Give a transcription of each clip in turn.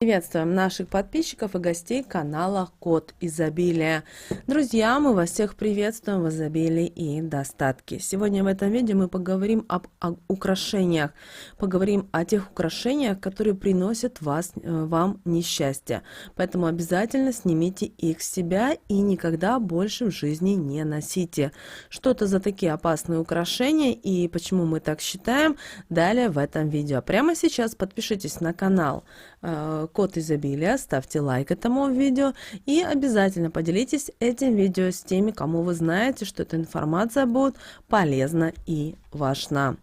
Приветствуем наших подписчиков и гостей канала Код Изобилия. Друзья, мы вас всех приветствуем в изобилии и достатке. Сегодня в этом видео мы поговорим об украшениях. Поговорим о тех украшениях, которые приносят вам несчастье. Поэтому обязательно снимите их с себя и никогда больше в жизни не носите. Что это за такие опасные украшения и почему мы так считаем, далее в этом видео. Прямо сейчас подпишитесь на канал Код Изобилия, ставьте лайк этому видео и обязательно поделитесь этим видео с теми, кому вы знаете, что эта информация будет полезна и важна.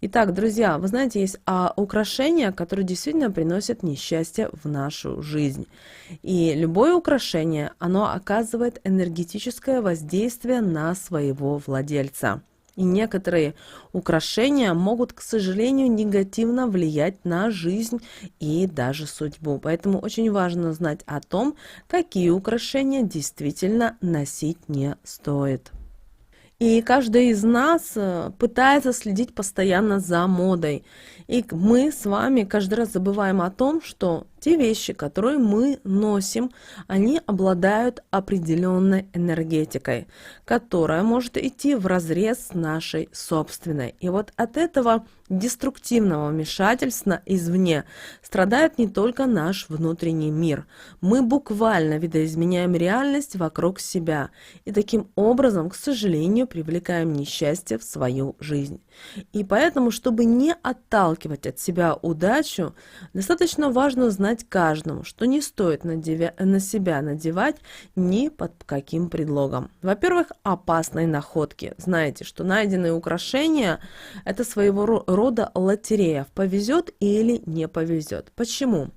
Итак, друзья, вы знаете, есть украшения, которые действительно приносят несчастье в нашу жизнь. И любое украшение, оно оказывает энергетическое воздействие на своего владельца. И некоторые украшения могут, к сожалению, негативно влиять на жизнь и даже судьбу. Поэтому очень важно знать о том, какие украшения действительно носить не стоит. И каждый из нас пытается следить постоянно за модой. И мы с вами каждый раз забываем о том, что те вещи, которые мы носим, они обладают определенной энергетикой, которая может идти вразрез с нашей собственной. И вот от этого деструктивного вмешательства извне страдает не только наш внутренний мир. Мы буквально видоизменяем реальность вокруг себя и таким образом, к сожалению, привлекаем несчастье в свою жизнь. И поэтому, чтобы не отталкивать от себя удачу, достаточно важно знать каждому, что не стоит на себя надевать ни под каким предлогом. Во-первых, опасные находки. Знаете, что найденные украшения – это своего рода лотерея. Повезет или не повезет. Почему?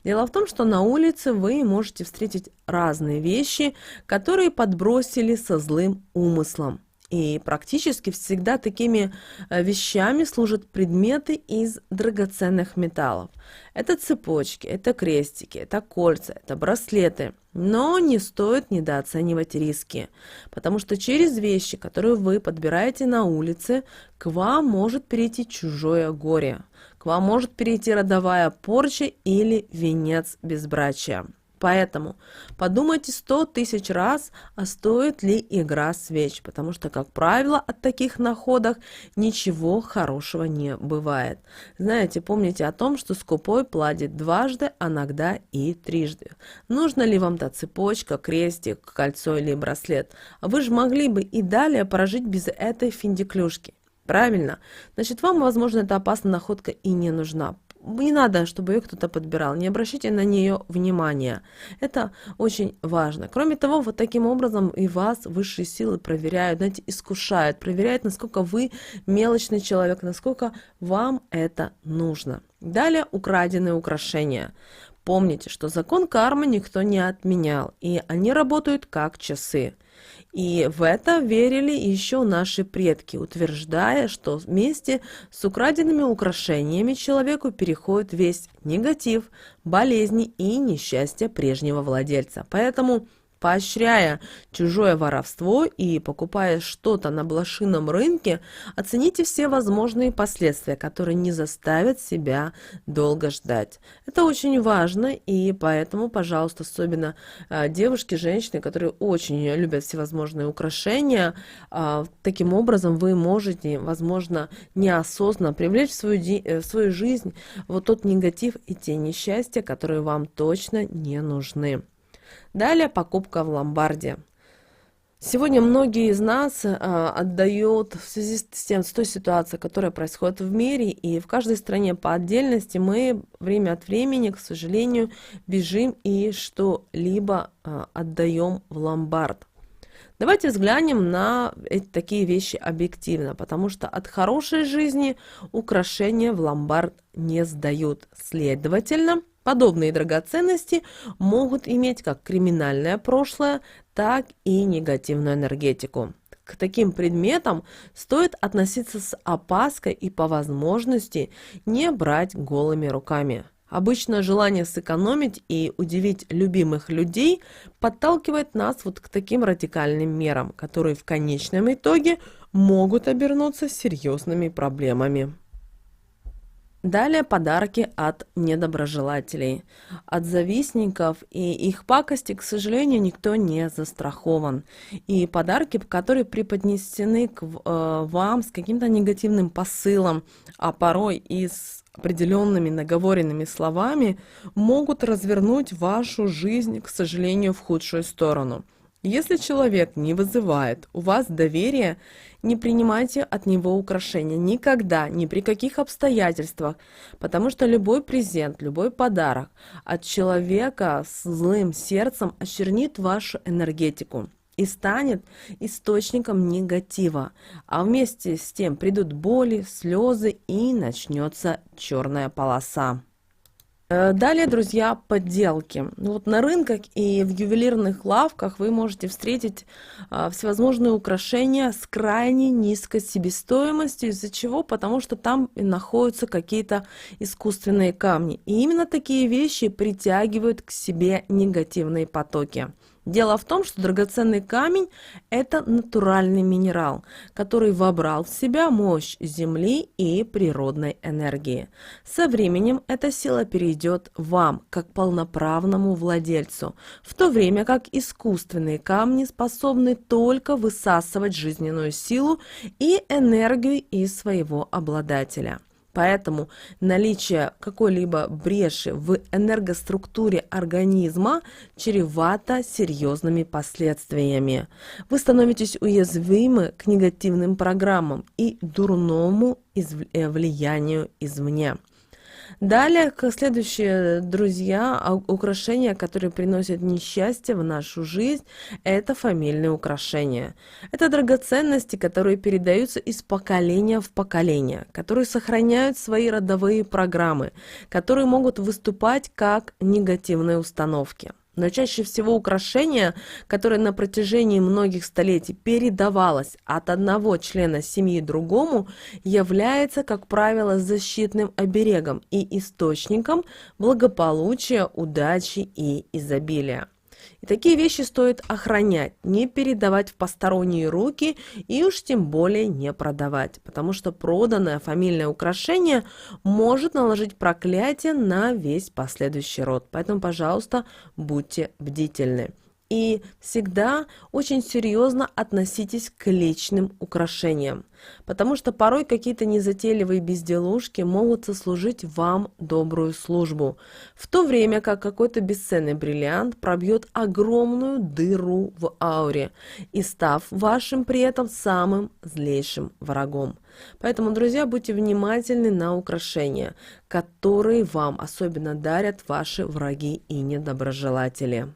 Дело в том, что на улице вы можете встретить разные вещи, которые подбросили со злым умыслом. И практически всегда такими вещами служат предметы из драгоценных металлов. Это цепочки, это крестики, это кольца, это браслеты. Но не стоит недооценивать риски, потому что через вещи, которые вы подбираете на улице, к вам может перейти чужое горе, к вам может перейти родовая порча или венец безбрачия. Поэтому подумайте 100 тысяч раз, а стоит ли игра свеч, потому что, как правило, от таких находок ничего хорошего не бывает. Знаете, помните о том, что скупой платит дважды, а иногда и трижды. Нужна ли вам та цепочка, крестик, кольцо или браслет? Вы же могли бы и далее прожить без этой финдиклюшки. Правильно? Значит, вам, возможно, эта опасная находка и не нужна. Не надо, чтобы ее кто-то подбирал, не обращайте на нее внимания. Это очень важно. Кроме того, вот таким образом и вас высшие силы проверяют, знаете, искушают, проверяют, насколько вы мелочный человек, насколько вам это нужно. Далее, украденные украшения. Помните, что закон кармы никто не отменял, и они работают как часы. И в это верили еще наши предки, утверждая, что вместе с украденными украшениями человеку переходит весь негатив, болезни и несчастье прежнего владельца. Поэтому, поощряя чужое воровство и покупая что-то на блошином рынке, оцените все возможные последствия, которые не заставят себя долго ждать. Это очень важно, и поэтому, пожалуйста, особенно девушки, женщины, которые очень любят всевозможные украшения, таким образом вы можете, возможно, неосознанно привлечь в свою жизнь вот тот негатив и те несчастья, которые вам точно не нужны. Далее покупка в ломбарде. Сегодня многие из нас отдают в связи с той ситуацией, которая происходит в мире, и в каждой стране по отдельности мы время от времени, к сожалению, бежим и что-либо отдаем в ломбард. Давайте взглянем на такие вещи объективно, потому что от хорошей жизни украшения в ломбард не сдают. Следовательно, подобные драгоценности могут иметь как криминальное прошлое, так и негативную энергетику. К таким предметам стоит относиться с опаской и по возможности не брать голыми руками. Обычно желание сэкономить и удивить любимых людей подталкивает нас вот к таким радикальным мерам, которые в конечном итоге могут обернуться серьезными проблемами. Далее подарки от недоброжелателей. От завистников и их пакости, к сожалению, никто не застрахован. И подарки, которые преподнесены вам с каким-то негативным посылом, а порой и с определенными наговоренными словами, могут развернуть вашу жизнь, к сожалению, в худшую сторону. Если человек не вызывает у вас доверия, не принимайте от него украшения никогда, ни при каких обстоятельствах, потому что любой презент, любой подарок от человека с злым сердцем очернит вашу энергетику и станет источником негатива, а вместе с тем придут боли, слезы и начнется черная полоса. Далее, друзья, подделки. Вот на рынках и в ювелирных лавках вы можете встретить всевозможные украшения с крайне низкой себестоимостью. Из-за чего? Потому что там находятся какие-то искусственные камни. И именно такие вещи притягивают к себе негативные потоки. Дело в том, что драгоценный камень – это натуральный минерал, который вобрал в себя мощь Земли и природной энергии. Со временем эта сила перейдет вам, как полноправному владельцу, в то время как искусственные камни способны только высасывать жизненную силу и энергию из своего обладателя. Поэтому наличие какой-либо бреши в энергоструктуре организма чревато серьезными последствиями. Вы становитесь уязвимы к негативным программам и дурному влиянию извне. Далее, следующие, друзья, украшения, которые приносят несчастье в нашу жизнь, это фамильные украшения. Это драгоценности, которые передаются из поколения в поколение, которые сохраняют свои родовые программы, которые могут выступать как негативные установки. Но чаще всего украшение, которое на протяжении многих столетий передавалось от одного члена семьи другому, является, как правило, защитным оберегом и источником благополучия, удачи и изобилия. И такие вещи стоит охранять, не передавать в посторонние руки и уж тем более не продавать, потому что проданное фамильное украшение может наложить проклятие на весь последующий род. Поэтому, пожалуйста, будьте бдительны. И всегда очень серьезно относитесь к личным украшениям, потому что порой какие-то незатейливые безделушки могут сослужить вам добрую службу, в то время как какой-то бесценный бриллиант пробьет огромную дыру в ауре и став вашим при этом самым злейшим врагом. Поэтому, друзья, будьте внимательны на украшения, которые вам особенно дарят ваши враги и недоброжелатели.